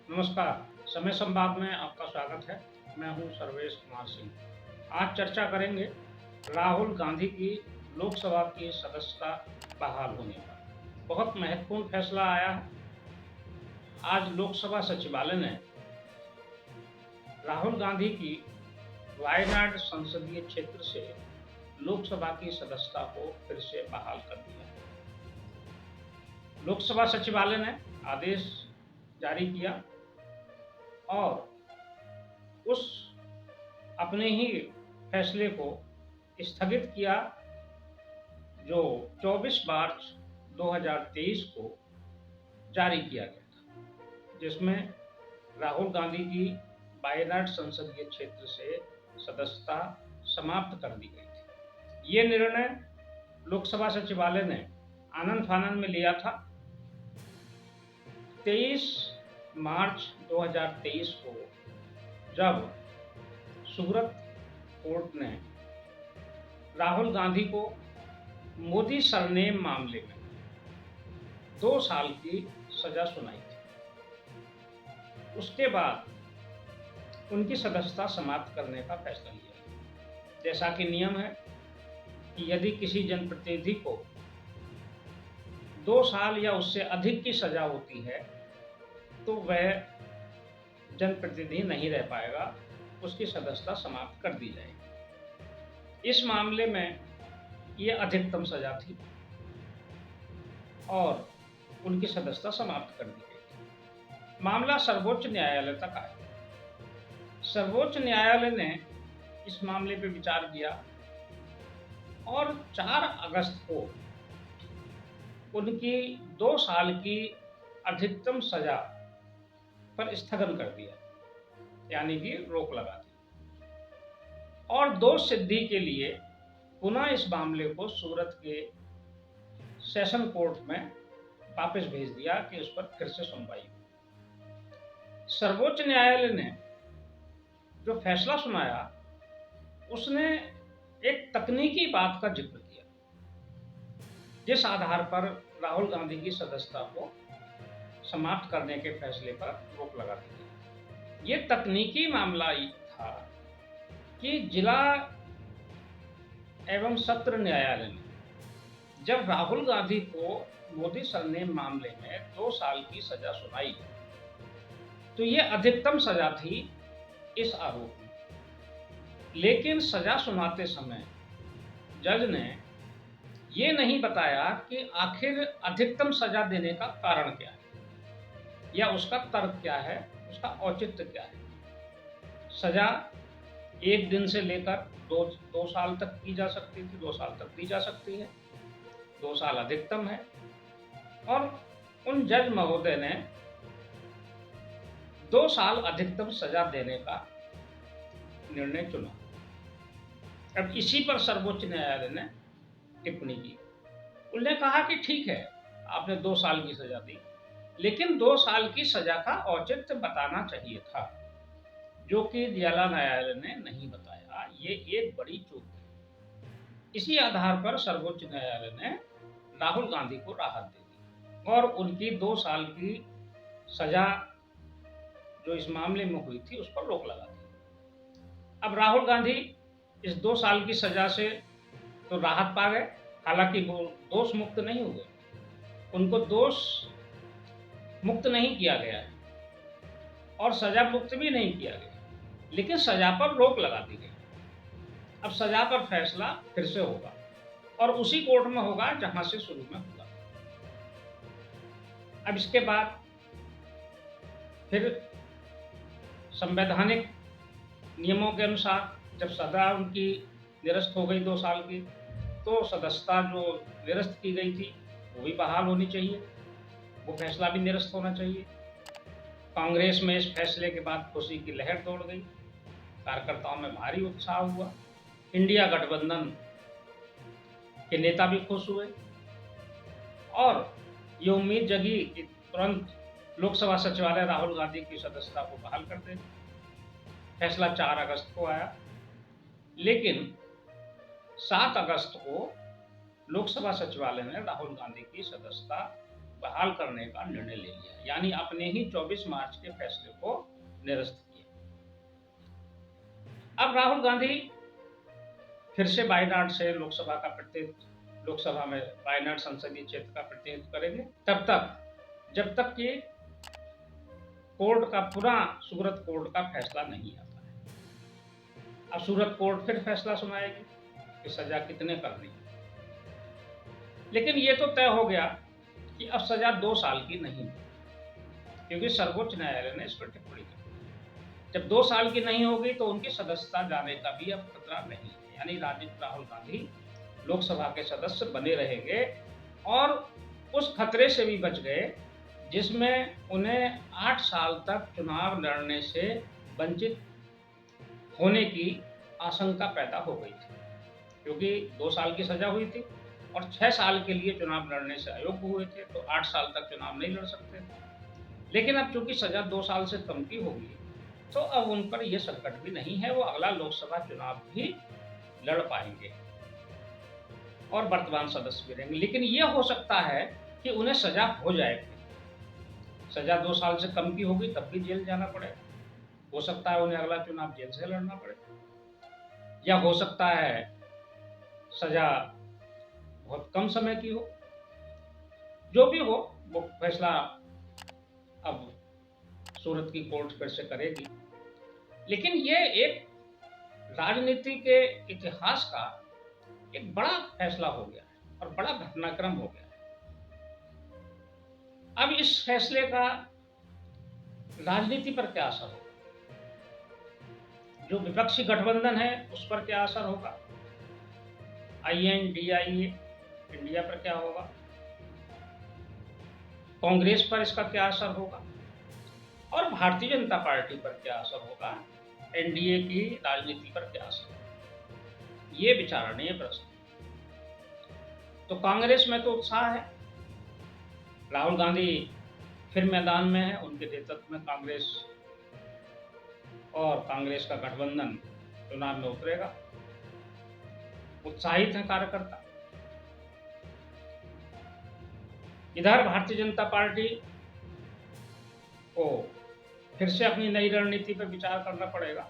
नमस्कार। समय संवाद में आपका स्वागत है। मैं हूं सर्वेश कुमार सिंह। आज चर्चा करेंगे राहुल गांधी की लोकसभा की सदस्यता बहाल होने पर। बहुत महत्वपूर्ण फैसला आया है। आज लोकसभा सचिवालय ने राहुल गांधी की वायनाड संसदीय क्षेत्र से लोकसभा की सदस्यता को फिर से बहाल कर दिया है। लोकसभा सचिवालय ने आदेश जारी किया और उस अपने ही फैसले को स्थगित किया जो 24 मार्च 2023 को जारी किया गया था, जिसमें राहुल गांधी की वायनाड संसदीय क्षेत्र से सदस्यता समाप्त कर दी गई थी। ये निर्णय लोकसभा सचिवालय ने आनन फानन में लिया था। 23 मार्च 2023 को जब सूरत कोर्ट ने राहुल गांधी को मोदी सरनेम मामले में 2 साल की सजा सुनाई थी, उसके बाद उनकी सदस्यता समाप्त करने का फैसला लिया। जैसा कि नियम है कि यदि किसी जनप्रतिनिधि को 2 साल या उससे अधिक की सजा होती है तो वह जनप्रतिनिधि नहीं रह पाएगा, उसकी सदस्यता समाप्त कर दी जाएगी। इस मामले में ये अधिकतम सजा थी और उनकी सदस्यता समाप्त कर दी गई थी। मामला सर्वोच्च न्यायालय तक आया। सर्वोच्च न्यायालय ने इस मामले पर विचार किया और 4 अगस्त को उनकी 2 साल की अधिकतम सजा पर स्थगन कर दिया, यानी कि रोक लगा दी और दोष सिद्धि के लिए पुनः इस मामले को सूरत के सेशन कोर्ट में वापस भेज दिया कि उस पर फिर से सुनवाई हो। सर्वोच्च न्यायालय ने जो फैसला सुनाया उसने एक तकनीकी बात का जिक्र किया, जिस आधार पर राहुल गांधी की सदस्यता को समाप्त करने के फैसले पर रोक लगा दी गई। ये तकनीकी मामला था कि जिला एवं सत्र न्यायालय ने जब राहुल गांधी को मोदी सरनेम मामले में 2 साल की सजा सुनाई तो ये अधिकतम सजा थी इस आरोप में, लेकिन सजा सुनाते समय जज ने ये नहीं बताया कि आखिर अधिकतम सजा देने का कारण क्या है या उसका तर्क क्या है, उसका औचित्य क्या है। सजा 1 दिन से लेकर 2 साल तक की जा सकती थी, 2 साल तक दी जा सकती है, 2 साल अधिकतम है और उन जज महोदय ने 2 साल अधिकतम सजा देने का निर्णय चुना। अब इसी पर सर्वोच्च न्यायालय ने टिप्पणी की। उन्होंने कहा कि ठीक है, आपने 2 साल की सजा दी, लेकिन 2 साल की सजा का औचित्य बताना चाहिए था, जो कि जिला न्यायालय ने नहीं बताया। ये एक बड़ी चूक है। इसी आधार पर सर्वोच्च न्यायालय ने राहुल गांधी को राहत दे दी और उनकी 2 साल की सजा जो इस मामले में हुई थी उस पर रोक लगा दी। अब राहुल गांधी इस 2 साल की सजा से तो राहत पा गए, हालांकि वो दोष मुक्त नहीं हुए, उनको दोष मुक्त नहीं किया गया है और सजा मुक्त भी नहीं किया गया, लेकिन सजा पर रोक लगा दी गई। अब सजा पर फैसला फिर से होगा और उसी कोर्ट में होगा जहां से शुरू में हुआ। अब इसके बाद फिर संवैधानिक नियमों के अनुसार जब सजा उनकी निरस्त हो गई 2 साल की, तो सदस्यता जो निरस्त की गई थी वो भी बहाल होनी चाहिए, वो फैसला भी निरस्त होना चाहिए। कांग्रेस में इस फैसले के बाद खुशी की लहर दौड़ गई, कार्यकर्ताओं में भारी उत्साह हुआ, इंडिया गठबंधन के नेता भी खुश हुए और ये उम्मीद जगी कि तुरंत लोकसभा सचिवालय राहुल गांधी की सदस्यता को बहाल कर दे। फैसला 4 अगस्त को आया, लेकिन 7 अगस्त को लोकसभा सचिवालय ने राहुल गांधी की सदस्यता बहाल करने का निर्णय ले लिया, यानी अपने ही 24 मार्च के फैसले को निरस्त किया। अब राहुल गांधी फिर से वायनाड से लोकसभा में वायनाड संसदीय क्षेत्र का प्रतिनिधित्व करेंगे, तब तक जब तक कि सूरत कोर्ट का फैसला नहीं आता है। अब सूरत कोर्ट फिर फैसला सुनाएगी कि सजा कितने करनी है, लेकिन ये तो तय हो गया कि अब सजा 2 साल की नहीं, क्योंकि सर्वोच्च न्यायालय ने इस पर टिप्पणी की। जब 2 साल की नहीं होगी तो उनकी सदस्यता जाने का भी अब खतरा नहीं है, यानी राहुल गांधी लोकसभा के सदस्य बने रहेंगे और उस खतरे से भी बच गए जिसमें उन्हें 8 साल तक चुनाव लड़ने से वंचित होने की आशंका पैदा हो गई थी, क्योंकि 2 साल की सजा हुई थी और 6 साल के लिए चुनाव लड़ने से अयोग्य हुए थे, तो 8 साल तक चुनाव नहीं लड़ सकते थे। लेकिन अब चूंकि सजा 2 साल से कम की होगी, तो अब उन पर यह संकट भी नहीं है, वो अगला लोकसभा चुनाव भी लड़ पाएंगे और वर्तमान सदस्य भी रहेंगे। लेकिन यह हो सकता है कि उन्हें सजा हो जाएगी, सजा 2 साल से कम की होगी तब भी जेल जाना पड़ेगा, हो सकता है उन्हें अगला चुनाव जेल से लड़ना पड़े, या हो सकता है सजा बहुत कम समय की हो। जो भी हो, वो फैसला अब सूरत की कोर्ट फिर से करेगी। लेकिन ये एक राजनीति के इतिहास का एक बड़ा फैसला हो गया है और बड़ा घटनाक्रम हो गया है। अब इस फैसले का राजनीति पर क्या असर होगा, जो विपक्षी गठबंधन है उस पर क्या असर होगा, INDIA इंडिया पर क्या होगा, कांग्रेस पर इसका क्या असर होगा और भारतीय जनता पार्टी पर क्या असर होगा, NDA की राजनीति पर क्या असर होगा, ये विचारणीय प्रश्न। तो कांग्रेस में तो उत्साह है, राहुल गांधी फिर मैदान में है, उनके नेतृत्व में कांग्रेस और कांग्रेस का गठबंधन चुनाव में उतरेगा, उत्साहित हैं कार्यकर्ता। इधर भारतीय जनता पार्टी को फिर से अपनी नई रणनीति पर विचार करना पड़ेगा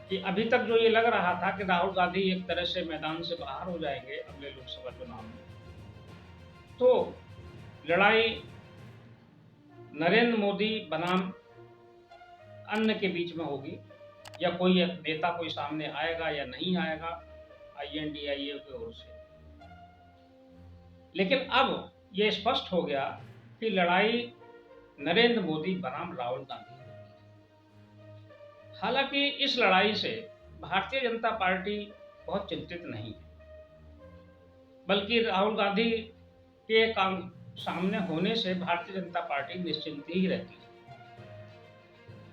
कि अभी तक जो ये लग रहा था कि राहुल गांधी एक तरह से मैदान से बाहर हो जाएंगे अगले लोकसभा चुनाव में, तो लड़ाई नरेंद्र मोदी बनाम अन्य के बीच में होगी, या कोई नेता कोई सामने आएगा या नहीं आएगा INDIA की ओर से। लेकिन अब यह स्पष्ट हो गया कि लड़ाई नरेंद्र मोदी बनाम राहुल गांधी होगी। हालांकि इस लड़ाई से भारतीय जनता पार्टी बहुत चिंतित नहीं है, बल्कि राहुल गांधी के सामने होने से भारतीय जनता पार्टी निश्चिंत ही रहती है,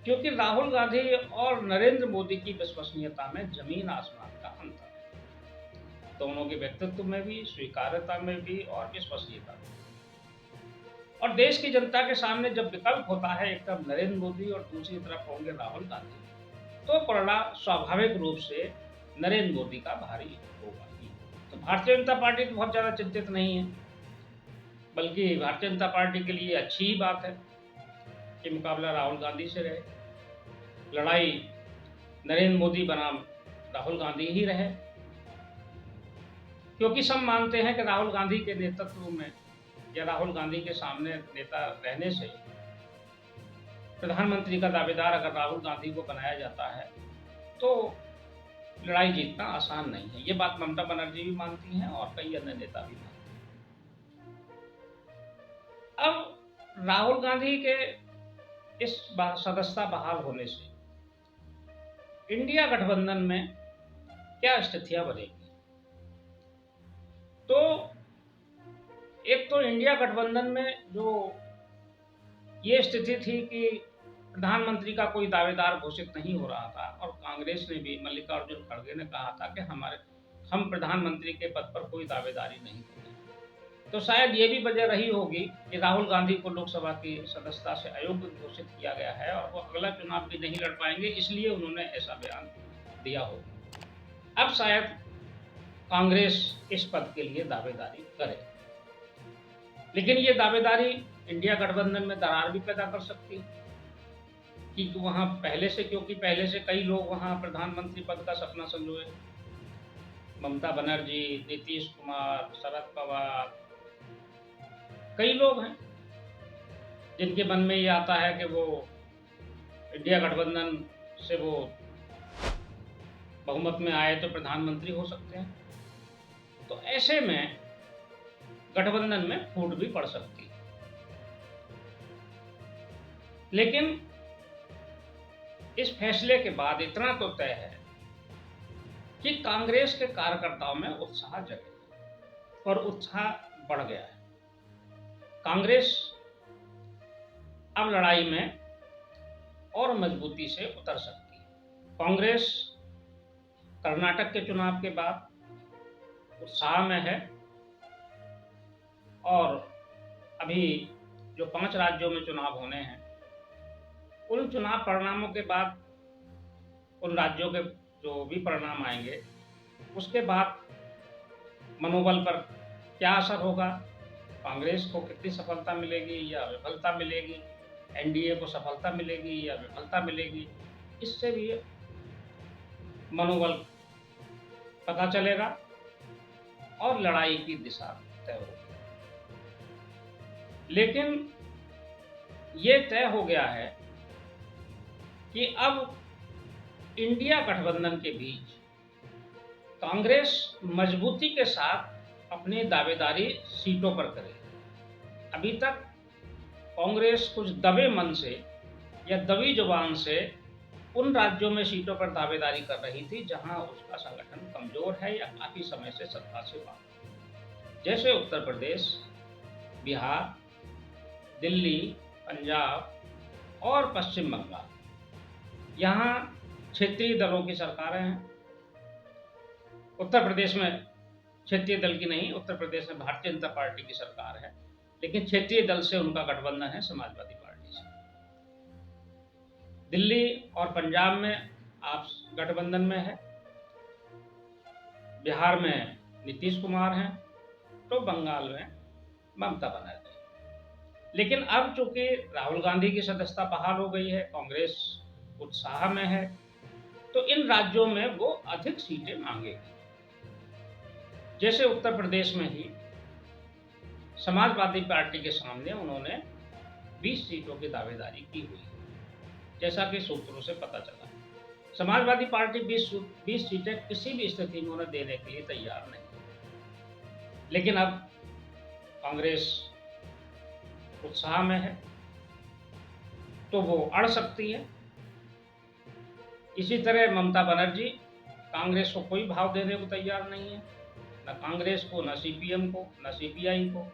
क्योंकि राहुल गांधी और नरेंद्र मोदी की विश्वसनीयता में जमीन आसमान का अंतर है, दोनों के व्यक्तित्व में भी, स्वीकार्यता में भी और विश्वसनीयता में। और देश की जनता के सामने जब विकल्प होता है, एक तरफ नरेंद्र मोदी और दूसरी तरफ होंगे राहुल गांधी, तो परिणाम स्वाभाविक रूप से नरेंद्र मोदी का भारी होगा ही। तो भारतीय जनता पार्टी तो बहुत ज्यादा चिंतित नहीं है, बल्कि भारतीय जनता पार्टी के लिए अच्छी ही बात है कि मुकाबला राहुल गांधी से रहे, लड़ाई नरेंद्र मोदी बनाम राहुल गांधी ही रहे, क्योंकि सब मानते हैं कि राहुल गांधी के नेतृत्व में या राहुल गांधी के सामने नेता रहने से प्रधानमंत्री का दावेदार अगर राहुल गांधी को बनाया जाता है तो लड़ाई जीतना आसान नहीं है। ये बात ममता बनर्जी भी मानती हैं और कई अन्य नेता भी मानते हैं। अब राहुल गांधी के इस सदस्यता बहाल होने से इंडिया गठबंधन में क्या स्थितियां बनेगी, तो एक तो इंडिया गठबंधन में जो ये स्थिति थी कि प्रधानमंत्री का कोई दावेदार घोषित नहीं हो रहा था और कांग्रेस ने भी, मल्लिकार्जुन खड़गे ने कहा था कि हम प्रधानमंत्री के पद पर कोई दावेदारी नहीं करेंगे, तो शायद ये भी वजह रही होगी कि राहुल गांधी को लोकसभा की सदस्यता से अयोग्य घोषित किया गया है और वो अगला चुनाव भी नहीं लड़ पाएंगे, इसलिए उन्होंने ऐसा बयान दिया हो। अब शायद कांग्रेस इस पद के लिए दावेदारी करे, लेकिन ये दावेदारी इंडिया गठबंधन में दरार भी पैदा कर सकती है कि वहाँ पहले से, क्योंकि पहले से कई लोग वहाँ प्रधानमंत्री पद का सपना संजोए, ममता बनर्जी, नीतीश कुमार, शरद पवार, कई लोग हैं जिनके मन में ये आता है कि वो इंडिया गठबंधन से वो बहुमत में आए तो प्रधानमंत्री हो सकते हैं। तो ऐसे में गठबंधन में फूट भी पड़ सकती है। लेकिन इस फैसले के बाद इतना तो तय है कि कांग्रेस के कार्यकर्ताओं में उत्साह जगे और उत्साह बढ़ गया है। कांग्रेस अब लड़ाई में और मजबूती से उतर सकती है। कांग्रेस कर्नाटक के चुनाव के बाद उत्साह में है और अभी जो 5 राज्यों में चुनाव होने हैं, उन चुनाव परिणामों के बाद, उन राज्यों के जो भी परिणाम आएंगे, उसके बाद मनोबल पर क्या असर होगा, कांग्रेस को कितनी सफलता मिलेगी या विफलता मिलेगी, एनडीए को सफलता मिलेगी या विफलता मिलेगी, इससे भी मनोबल पता चलेगा और लड़ाई की दिशा तय होगी। लेकिन ये तय हो गया है कि अब इंडिया गठबंधन के बीच कांग्रेस मजबूती के साथ अपनी दावेदारी सीटों पर करे। अभी तक कांग्रेस कुछ दबे मन से या दबी जुबान से उन राज्यों में सीटों पर दावेदारी कर रही थी जहां उसका संगठन कमजोर है या काफी समय से सत्ता से बाहर, जैसे उत्तर प्रदेश, बिहार, दिल्ली, पंजाब और पश्चिम बंगाल। यहाँ क्षेत्रीय दलों की सरकारें हैं। उत्तर प्रदेश में क्षेत्रीय दल की नहीं, उत्तर प्रदेश में भारतीय जनता पार्टी की सरकार है, लेकिन क्षेत्रीय दल से उनका गठबंधन है समाजवादी पार्टी से। दिल्ली और पंजाब में आप गठबंधन में है, बिहार में नीतीश कुमार हैं, तो बंगाल में ममता बनर्जी। लेकिन अब चूंकि राहुल गांधी की सदस्यता बहाल हो गई है, कांग्रेस उत्साह में है, तो इन राज्यों में वो अधिक सीटें मांगेगी। जैसे उत्तर प्रदेश में ही समाजवादी पार्टी के सामने उन्होंने 20 सीटों की दावेदारी की हुई है, जैसा कि सूत्रों से पता चला। समाजवादी पार्टी 20 सीटें किसी भी स्थिति में उन्हें देने के लिए तैयार नहीं है। लेकिन अब कांग्रेस उत्साह में है तो वो अड़ सकती है। इसी तरह ममता बनर्जी कांग्रेस को कोई भाव देने को तैयार नहीं है, न कांग्रेस को, न सीपीएम को, न सीपीआई को।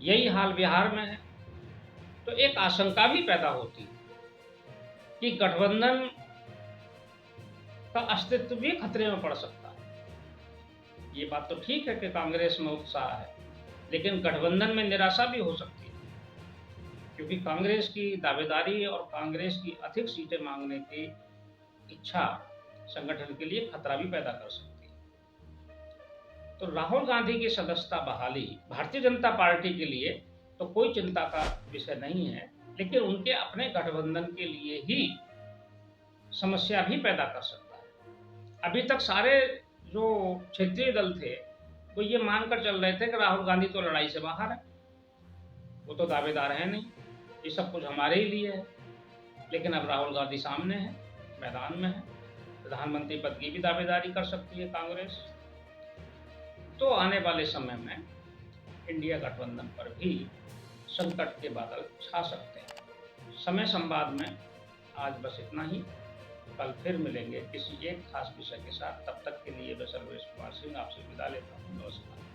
यही हाल बिहार में है। तो एक आशंका भी पैदा होती है कि गठबंधन का अस्तित्व भी खतरे में पड़ सकता है। ये बात तो ठीक है कि कांग्रेस में उत्साह है, लेकिन गठबंधन में निराशा भी हो सकती है, क्योंकि कांग्रेस की दावेदारी और कांग्रेस की अधिक सीटें मांगने की इच्छा संगठन के लिए खतरा भी पैदा कर सकती है। तो राहुल गांधी की सदस्यता बहाली भारतीय जनता पार्टी के लिए तो कोई चिंता का विषय नहीं है, लेकिन उनके अपने गठबंधन के लिए ही समस्या भी पैदा कर सकता है। अभी तक सारे जो क्षेत्रीय दल थे वो ये मानकर चल रहे थे कि राहुल गांधी तो लड़ाई से बाहर है, वो तो दावेदार है नहीं, ये सब कुछ हमारे ही लिए है। लेकिन अब राहुल गांधी सामने है, मैदान में है, प्रधानमंत्री पद की भी दावेदारी कर सकती है कांग्रेस। तो आने वाले समय में इंडिया गठबंधन पर भी संकट के बादल छा सकते हैं। समय संवाद में आज बस इतना ही। कल फिर मिलेंगे किसी एक खास विषय के साथ। तब तक के लिए मैं सर्वेश कुमार सिंह आपसे विदा लेता हूँ। नमस्कार।